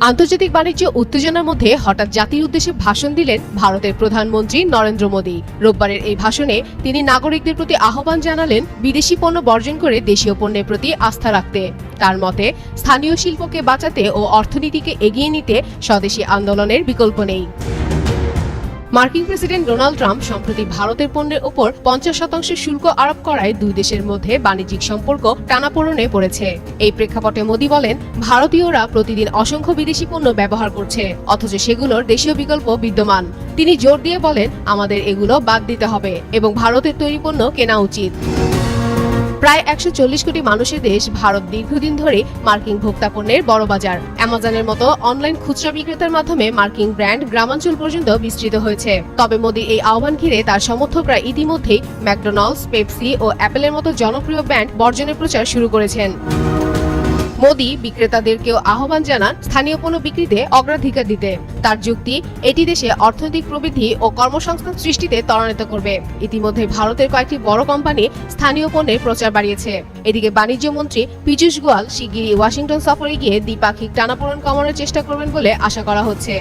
আন্তর্জাতিক বাণিজ্য উত্তেজনার মধ্যে হঠাৎ জাতির উদ্দেশ্যে ভাষণ দিলেন ভারতের প্রধানমন্ত্রী নরেন্দ্র মোদী। রোববারের এই ভাষণে তিনি নাগরিকদের প্রতি আহ্বান জানালেন বিদেশি পণ্য বর্জন করে দেশীয় পণ্যের প্রতি আস্থা রাখতে। তার মতে, স্থানীয় শিল্পকে বাঁচাতে ও অর্থনীতিকে এগিয়ে নিতে স্বদেশী আন্দোলনের বিকল্প নেই। মার্কিন প্রেসিডেন্ট ডোনাল্ড ট্রাম্প সম্প্রতি ভারতের পণ্যের ওপর 50% শুল্ক আরোপ করায় দুই দেশের মধ্যে বাণিজ্যিক সম্পর্ক টানাপোড়েনে পড়েছে। এই প্রেক্ষাপটে মোদী বলেন, ভারতীয়রা প্রতিদিন অসংখ্য বিদেশি পণ্য ব্যবহার করছে, অথচ সেগুলোর দেশীয় বিকল্প বিদ্যমান। তিনি জোর দিয়ে বলেন, আমাদের এগুলো বাদ দিতে হবে এবং ভারতের তৈরি পণ্য কেনা উচিত। প্রায় 140 কোটি মানুষের দেশ ভারত দীর্ঘদিন ধরে মার্কিন ভোক্তা পণ্যের বড় বাজার। অ্যামাজনের মতো অনলাইন খুচরা বিক্রেতার মাধ্যমে মার্কিন ব্র্যান্ড গ্রামাঞ্চল পর্যন্ত বিস্তৃত হয়েছে। তবে মোদির এই আহ্বান ঘিরে তার সমর্থকরা ইতিমধ্যেই ম্যাকডোনাল্ডস, পেপসি ও অ্যাপেলের মতো জনপ্রিয় ব্র্যান্ড বর্জনের প্রচার শুরু করেছেন। মোদি বিক্রেতাদেরকেও আহ্বান জানান স্থানীয় পণ্য বিক্রিতে অগ্রাধিকার দিতে। তার যুক্তি, এটি দেশে অর্থনৈতিক প্রবৃদ্ধি ও কর্মসংস্থান সৃষ্টিতে ত্বরান্বিত করবে। ইতিমধ্যে ভারতের কয়েকটি বড় কোম্পানি স্থানীয় পণ্যের প্রচার বাড়িয়েছে। এদিকে বাণিজ্য মন্ত্রী পীযূষ গোয়াল শিগগিরই ওয়াশিংটন সফরে গিয়ে দ্বিপাক্ষিক টানাপোড়েন কমানোর চেষ্টা করবেন বলে আশা করা হচ্ছে।